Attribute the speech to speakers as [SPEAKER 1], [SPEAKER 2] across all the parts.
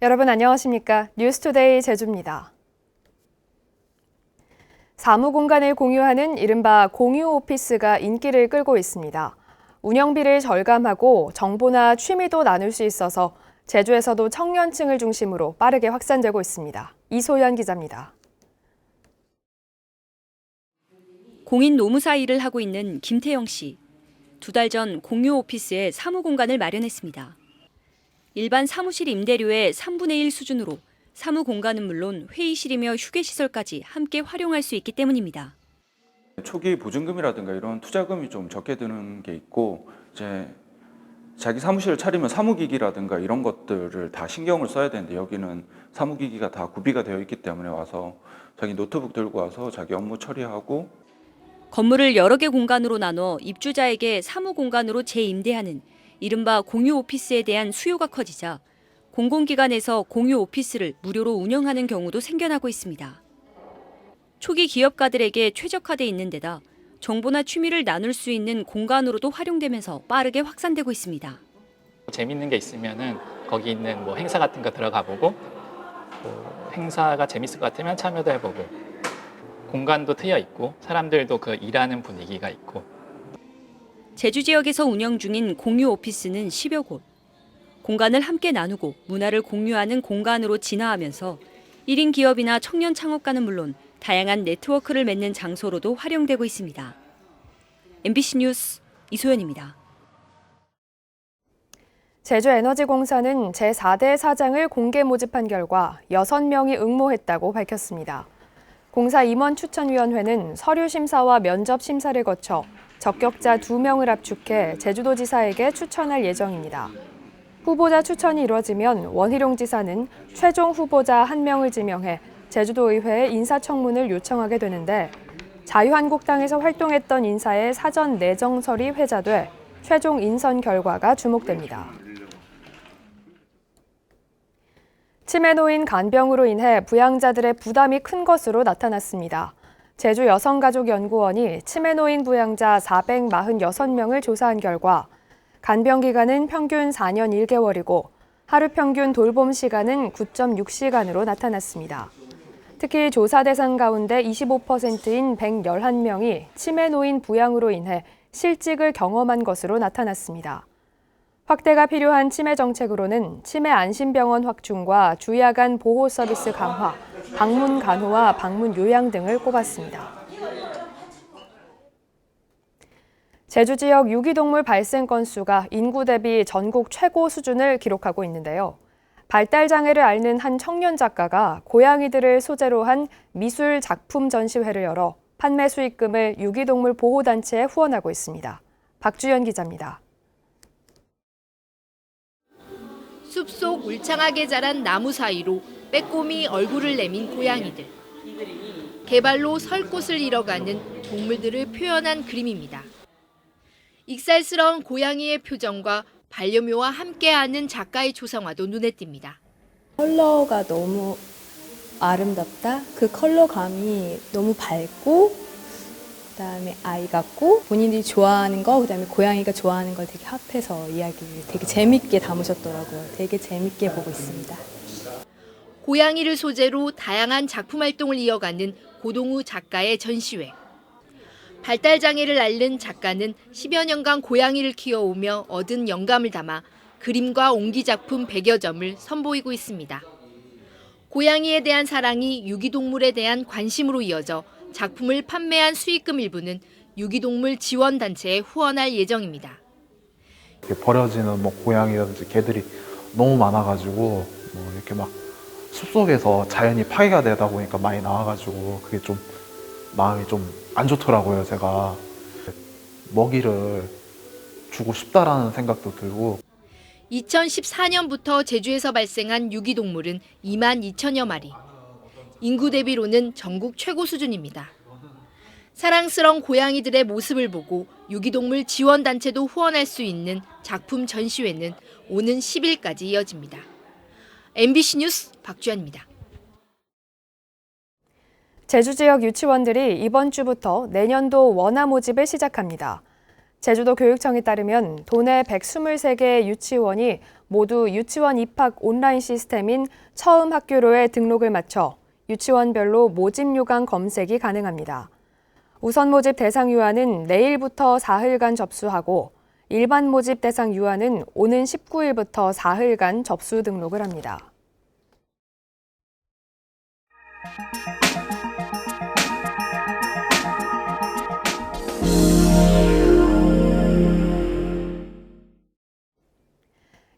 [SPEAKER 1] 여러분 안녕하십니까? 뉴스투데이 제주입니다. 사무공간을 공유하는 이른바 공유 오피스가 인기를 끌고 있습니다. 운영비를 절감하고 정보나 취미도 나눌 수 있어서 제주에서도 청년층을 중심으로 빠르게 확산되고 있습니다. 이소연 기자입니다.
[SPEAKER 2] 공인 노무사 일을 하고 있는 김태영 씨. 2달 전 공유 오피스에 사무공간을 마련했습니다. 일반 사무실 임대료의 3분의 1 수준으로 사무공간은 물론 회의실이며 휴게시설까지 함께 활용할 수 있기 때문입니다.
[SPEAKER 3] 초기 보증금이라든가 이런 투자금이 좀 적게 드는 게 있고, 이제 자기 사무실을 차리면 사무기기라든가 이런 것들을 다 신경을 써야 되는데, 여기는 사무기기가 다 구비가 되어 있기 때문에 와서 자기 노트북 들고 와서 자기 업무 처리하고.
[SPEAKER 2] 건물을 여러 개 공간으로 나눠 입주자에게 사무공간으로 재임대하는 이른바 공유 오피스에 대한 수요가 커지자 공공기관에서 공유 오피스를 무료로 운영하는 경우도 생겨나고 있습니다. 초기 기업가들에게 최적화돼 있는 데다 정보나 취미를 나눌 수 있는 공간으로도 활용되면서 빠르게 확산되고 있습니다.
[SPEAKER 4] 재밌는 게 있으면은 거기 있는 뭐 행사 같은 거 들어가 보고, 행사가 재밌을 것 같으면 참여도 해보고, 공간도 트여 있고 사람들도 그 일하는 분위기가 있고.
[SPEAKER 2] 제주 지역에서 운영 중인 공유 오피스는 10여 곳. 공간을 함께 나누고 문화를 공유하는 공간으로 진화하면서 1인 기업이나 청년 창업가는 물론 다양한 네트워크를 맺는 장소로도 활용되고 있습니다. MBC 뉴스 이소연입니다.
[SPEAKER 1] 제주에너지공사는 제4대 사장을 공개 모집한 결과 6명이 응모했다고 밝혔습니다. 공사 임원 추천위원회는 서류 심사와 면접 심사를 거쳐 적격자 2명을 압축해 제주도지사에게 추천할 예정입니다. 후보자 추천이 이루어지면 원희룡 지사는 최종 후보자 1명을 지명해 제주도의회에 인사청문을 요청하게 되는데, 자유한국당에서 활동했던 인사의 사전 내정설이 회자돼 최종 인선 결과가 주목됩니다. 치매 노인 간병으로 인해 부양자들의 부담이 큰 것으로 나타났습니다. 제주 여성가족연구원이 치매 노인 부양자 446명을 조사한 결과 간병 기간은 평균 4년 1개월이고 하루 평균 돌봄 시간은 9.6시간으로 나타났습니다. 특히 조사 대상 가운데 25%인 111명이 치매 노인 부양으로 인해 실직을 경험한 것으로 나타났습니다. 확대가 필요한 치매 정책으로는 치매 안심병원 확충과 주야간 보호 서비스 강화, 방문 간호와 방문 요양 등을 꼽았습니다. 제주 지역 유기동물 발생 건수가 인구 대비 전국 최고 수준을 기록하고 있는데요. 발달 장애를 앓는 한 청년 작가가 고양이들을 소재로 한 미술 작품 전시회를 열어 판매 수익금을 유기동물 보호단체에 후원하고 있습니다. 박주연 기자입니다.
[SPEAKER 5] 숲속 울창하게 자란 나무 사이로 빼꼼히 얼굴을 내민 고양이들. 개발로 설 곳을 잃어가는 동물들을 표현한 그림입니다. 익살스러운 고양이의 표정과 반려묘와 함께하는 작가의 조성화도 눈에 띕니다.
[SPEAKER 6] 컬러가 너무 아름답다. 그 컬러감이 너무 밝고, 그다음에 아이 같고, 본인들이 좋아하는 거, 그다음에 고양이가 좋아하는 걸 되게 합해서 이야기를 되게 재밌게 담으셨더라고요. 되게 재밌게 보고 있습니다.
[SPEAKER 5] 고양이를 소재로 다양한 작품 활동을 이어가는 고동우 작가의 전시회. 발달장애를 앓는 작가는 10여 년간 고양이를 키워오며 얻은 영감을 담아 그림과 옹기작품 100여 점을 선보이고 있습니다. 고양이에 대한 사랑이 유기동물에 대한 관심으로 이어져 작품을 판매한 수익금 일부는 유기동물 지원단체에 후원할 예정입니다.
[SPEAKER 7] 버려지는 고양이라든지 개들이 너무 많아가지고 이렇게 막 숲속에서 자연이 파괴가 되다 보니까 많이 나와가지고 그게 좀 마음이 좀 안 좋더라고요. 제가 먹이를 주고 싶다라는 생각도 들고.
[SPEAKER 5] 2014년부터 제주에서 발생한 유기동물은 2만 2천여 마리. 인구 대비로는 전국 최고 수준입니다. 사랑스러운 고양이들의 모습을 보고 유기동물 지원단체도 후원할 수 있는 작품 전시회는 오는 10일까지 이어집니다. MBC 뉴스 박주연입니다.
[SPEAKER 1] 제주 지역 유치원들이 이번 주부터 내년도 원화 모집을 시작합니다. 제주도 교육청에 따르면 도내 123개의 유치원이 모두 유치원 입학 온라인 시스템인 처음 학교로의 등록을 마쳐 유치원별로 모집 요강 검색이 가능합니다. 우선 모집 대상 유아는 내일부터 사흘간 접수하고 일반 모집 대상 유아는 오는 19일부터 사흘간 접수 등록을 합니다.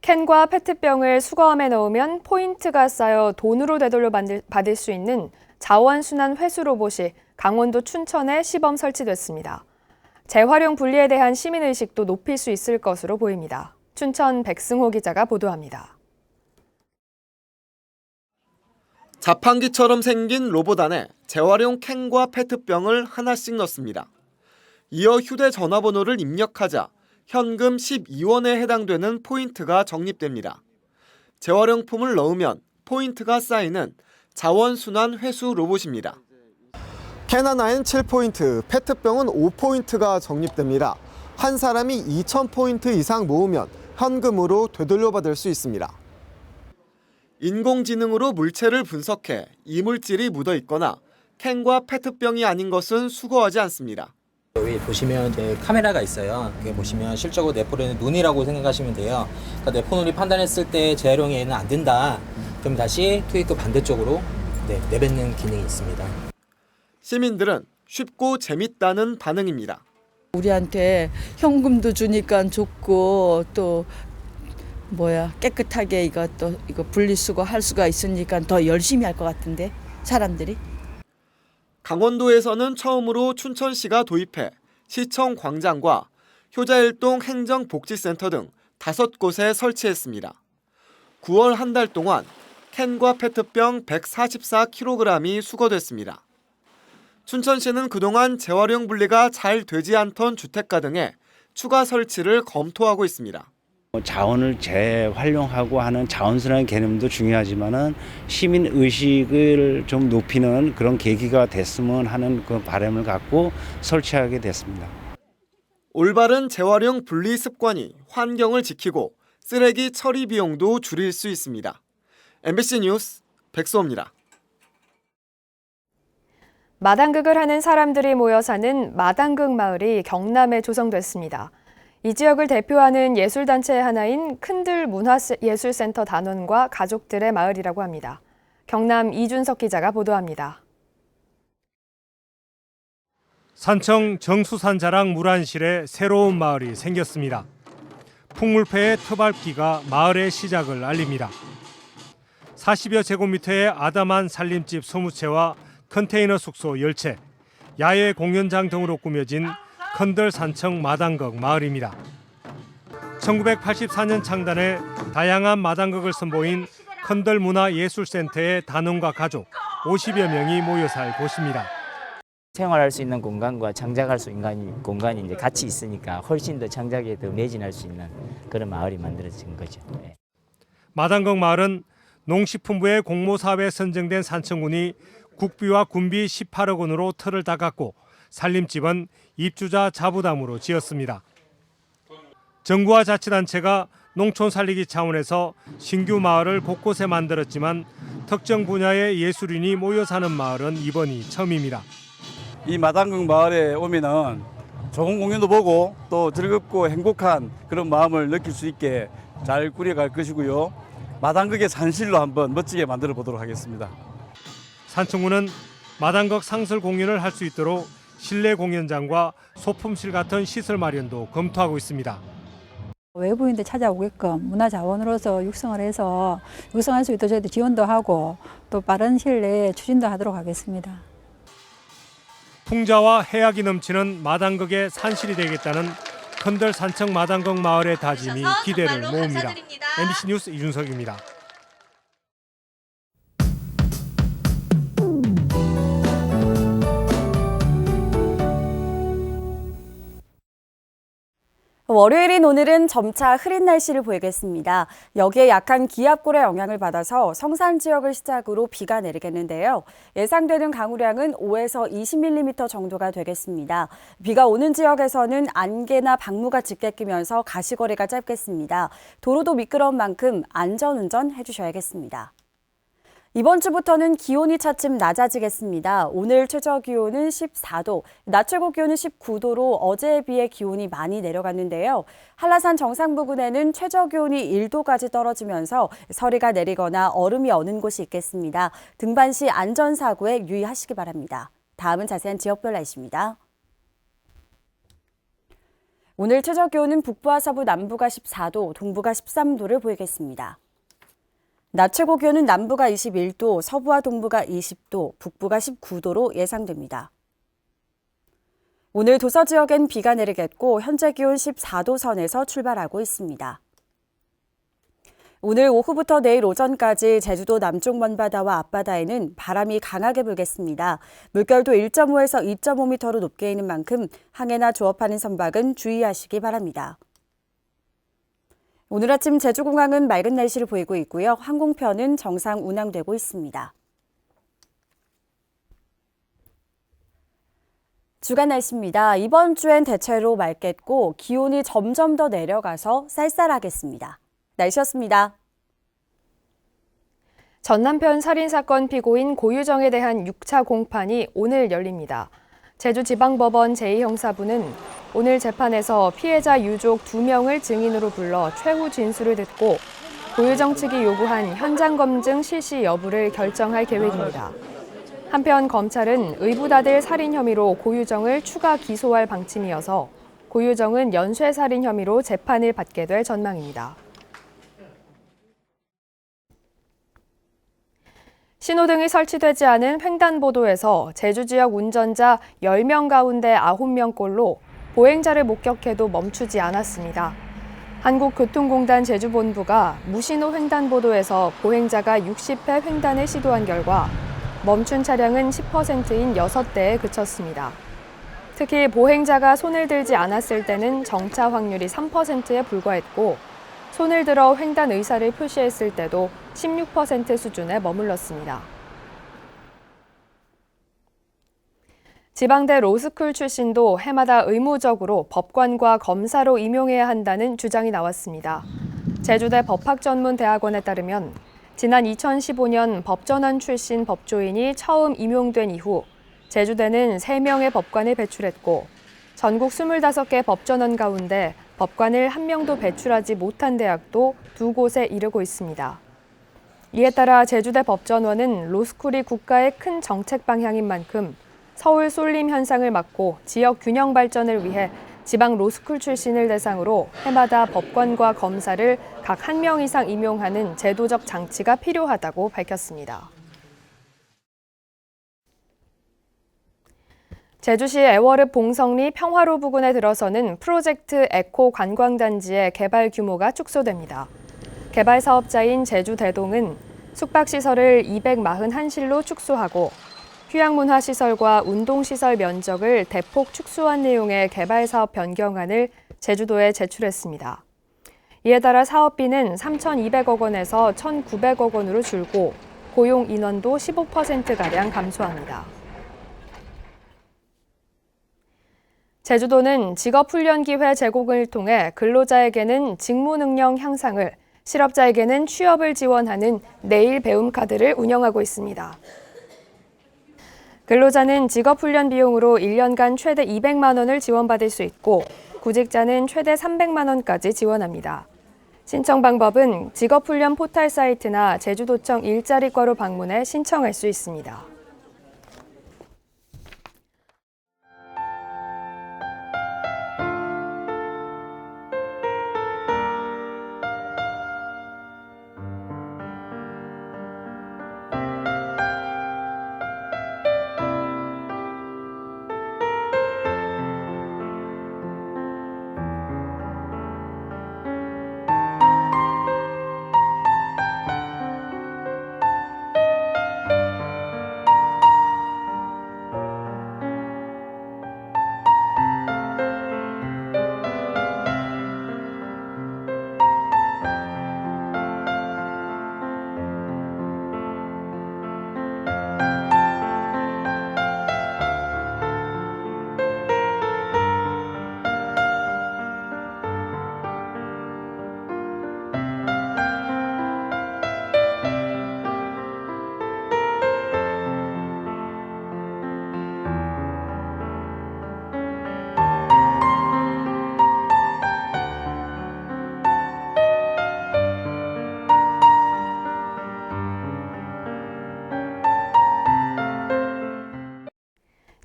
[SPEAKER 1] 캔과 페트병을 수거함에 넣으면 포인트가 쌓여 돈으로 되돌려 받을 수 있는 자원순환 회수 로봇이 강원도 춘천에 시범 설치됐습니다. 재활용 분리에 대한 시민의식도 높일 수 있을 것으로 보입니다. 춘천 백승호 기자가 보도합니다.
[SPEAKER 8] 자판기처럼 생긴 로봇 안에 재활용 캔과 페트병을 하나씩 넣습니다. 이어 휴대전화번호를 입력하자 현금 12원에 해당되는 포인트가 적립됩니다. 재활용품을 넣으면 포인트가 쌓이는 자원순환 회수 로봇입니다. 캔 하나엔 7포인트, 페트병은 5포인트가 적립됩니다. 한 사람이 2,000포인트 이상 모으면 현금으로 되돌려받을 수 있습니다. 인공지능으로 물체를 분석해 이물질이 묻어 있거나 캔과 페트병이 아닌 것은 수거하지 않습니다.
[SPEAKER 9] 여기 보시면 이제 카메라가 있어요. 여기 보시면 실적으로 내포되는 눈이라고 생각하시면 돼요. 그러니까 내포눈이 판단했을 때 재활용에는 안 된다. 그럼 다시 투입구 반대쪽으로 내뱉는 기능이 있습니다. 시민들은 쉽고 재밌다는 반응입니다.
[SPEAKER 10] 우리한테 현금도 주니까 좋고 또 깨끗하게 이거 분리수거 할 수가 있으니까 더 열심히 할 것 같은데 사람들이.
[SPEAKER 8] 강원도에서는 처음으로 춘천시가 도입해 시청 광장과 효자일동 행정복지센터 등 5곳에 설치했습니다. 9월 한 달 동안 캔과 페트병 144kg이 수거됐습니다. 춘천시는 그동안 재활용 분리가 잘 되지 않던 주택가 등에 추가 설치를 검토하고 있습니다.
[SPEAKER 11] 자원을 재활용하고 하는 자원순환 개념도 중요하지만은 시민 의식을 좀 높이는 그런 계기가 됐으면 하는 그 바람을 갖고 설치하게 됐습니다.
[SPEAKER 8] 올바른 재활용 분리 습관이 환경을 지키고 쓰레기 처리 비용도 줄일 수 있습니다. MBC 뉴스 백수호입니다.
[SPEAKER 1] 마당극을 하는 사람들이 모여 사는 마당극 마을이 경남에 조성됐습니다. 이 지역을 대표하는 예술단체 하나인 큰들 문화예술센터 단원과 가족들의 마을이라고 합니다. 경남 이준석 기자가 보도합니다.
[SPEAKER 12] 산청 정수산자랑 물안실에 새로운 마을이 생겼습니다. 풍물패의 트밟기가 마을의 시작을 알립니다. 40여 제곱미터의 아담한 살림집 20채와 컨테이너 숙소 10채, 야외 공연장 등으로 꾸며진 큰들 산청 마당극 마을입니다. 1984년 창단해 다양한 마당극을 선보인 큰들 문화예술센터의 단원과 가족 50여 명이 모여 살 곳입니다.
[SPEAKER 13] 생활할 수 있는 공간과 창작할 수 있는 공간이 이제 같이 있으니까 훨씬 더 창작에 더 매진할 수 있는 그런 마을이 만들어진 거죠.
[SPEAKER 12] 마당극 마을은 농식품부의 공모사업에 선정된 산청군이 국비와 군비 18억 원으로 틀을 닦았고 살림집은 입주자 자부담으로 지었습니다. 정부와 자치단체가 농촌 살리기 차원에서 신규 마을을 곳곳에 만들었지만 특정 분야의 예술인이 모여 사는 마을은 이번이 처음입니다.
[SPEAKER 14] 이 마당극 마을에 오면은 좋은 공연도 보고 또 즐겁고 행복한 그런 마음을 느낄 수 있게 잘 꾸려갈 것이고요. 마당극의 산실로 한번 멋지게 만들어 보도록 하겠습니다.
[SPEAKER 12] 산청군은 마당극 상설 공연을 할 수 있도록 실내 공연장과 소품실 같은 시설 마련도 검토하고 있습니다.
[SPEAKER 15] 외부인들 찾아오게끔 문화자원으로서 육성을 해서 육성할 수 있도록 저희도 지원도 하고 또 빠른 시일 내에 추진도 하도록 하겠습니다.
[SPEAKER 12] 풍자와 해악이 넘치는 마당극의 산실이 되겠다는 큰들 산청 마당극 마을의 다짐이 기대를 모읍니다. MBC 뉴스 이준석입니다.
[SPEAKER 16] 월요일인 오늘은 점차 흐린 날씨를 보이겠습니다. 여기에 약한 기압골의 영향을 받아서 성산 지역을 시작으로 비가 내리겠는데요. 예상되는 강우량은 5에서 20mm 정도가 되겠습니다. 비가 오는 지역에서는 안개나 방무가 짙게 끼면서 가시거리가 짧겠습니다. 도로도 미끄러운 만큼 안전운전 해주셔야겠습니다. 이번 주부터는 기온이 차츰 낮아지겠습니다. 오늘 최저 기온은 14도, 낮 최고 기온은 19도로 어제에 비해 기온이 많이 내려갔는데요. 한라산 정상 부근에는 최저 기온이 1도까지 떨어지면서 서리가 내리거나 얼음이 어는 곳이 있겠습니다. 등반 시 안전사고에 유의하시기 바랍니다. 다음은 자세한 지역별 날씨입니다. 오늘 최저 기온은 북부와 서부 남부가 14도, 동부가 13도를 보이겠습니다. 낮 최고 기온은 남부가 21도, 서부와 동부가 20도, 북부가 19도로 예상됩니다. 오늘 도서 지역엔 비가 내리겠고 현재 기온 14도 선에서 출발하고 있습니다. 오늘 오후부터 내일 오전까지 제주도 남쪽 먼바다와 앞바다에는 바람이 강하게 불겠습니다. 물결도 1.5에서 2.5m로 높게 있는 만큼 항해나 조업하는 선박은 주의하시기 바랍니다. 오늘 아침 제주공항은 맑은 날씨를 보이고 있고요. 항공편은 정상 운항되고 있습니다. 주간 날씨입니다. 이번 주엔 대체로 맑겠고 기온이 점점 더 내려가서 쌀쌀하겠습니다. 날씨였습니다.
[SPEAKER 1] 전남편 살인사건 피고인 고유정에 대한 6차 공판이 오늘 열립니다. 제주지방법원 제2형사부는 오늘 재판에서 피해자 유족 2명을 증인으로 불러 최후 진술을 듣고 고유정 측이 요구한 현장 검증 실시 여부를 결정할 계획입니다. 한편 검찰은 의붓아들 살인 혐의로 고유정을 추가 기소할 방침이어서 고유정은 연쇄살인 혐의로 재판을 받게 될 전망입니다. 신호등이 설치되지 않은 횡단보도에서 제주 지역 운전자 10명 가운데 9명꼴로 보행자를 목격해도 멈추지 않았습니다. 한국교통공단 제주본부가 무신호 횡단보도에서 보행자가 60회 횡단을 시도한 결과 멈춘 차량은 10%인 6대에 그쳤습니다. 특히 보행자가 손을 들지 않았을 때는 정차 확률이 3%에 불과했고 손을 들어 횡단 의사를 표시했을 때도 16% 수준에 머물렀습니다. 지방대 로스쿨 출신도 해마다 의무적으로 법관과 검사로 임용해야 한다는 주장이 나왔습니다. 제주대 법학전문대학원에 따르면 지난 2015년 법전원 출신 법조인이 처음 임용된 이후 제주대는 3명의 법관을 배출했고 전국 25개 법전원 가운데 법관을 1명도 배출하지 못한 대학도 2곳에 이르고 있습니다. 이에 따라 제주대 법전원은 로스쿨이 국가의 큰 정책 방향인 만큼 서울 쏠림 현상을 막고 지역 균형 발전을 위해 지방 로스쿨 출신을 대상으로 해마다 법관과 검사를 각 1명 이상 임용하는 제도적 장치가 필요하다고 밝혔습니다. 제주시 애월읍 봉성리 평화로 부근에 들어서는 프로젝트 에코 관광단지의 개발 규모가 축소됩니다. 개발 사업자인 제주대동은 숙박시설을 241실로 축소하고 휴양문화시설과 운동시설 면적을 대폭 축소한 내용의 개발 사업 변경안을 제주도에 제출했습니다. 이에 따라 사업비는 3,200억 원에서 1,900억 원으로 줄고 고용 인원도 15%가량 감소합니다. 제주도는 직업훈련기회 제공을 통해 근로자에게는 직무능력 향상을, 실업자에게는 취업을 지원하는 내일 배움 카드를 운영하고 있습니다. 근로자는 직업훈련 비용으로 1년간 최대 200만 원을 지원받을 수 있고 구직자는 최대 300만 원까지 지원합니다. 신청 방법은 직업훈련 포털 사이트나 제주도청 일자리과로 방문해 신청할 수 있습니다.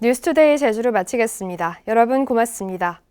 [SPEAKER 1] 뉴스투데이 제주를 마치겠습니다. 여러분 고맙습니다.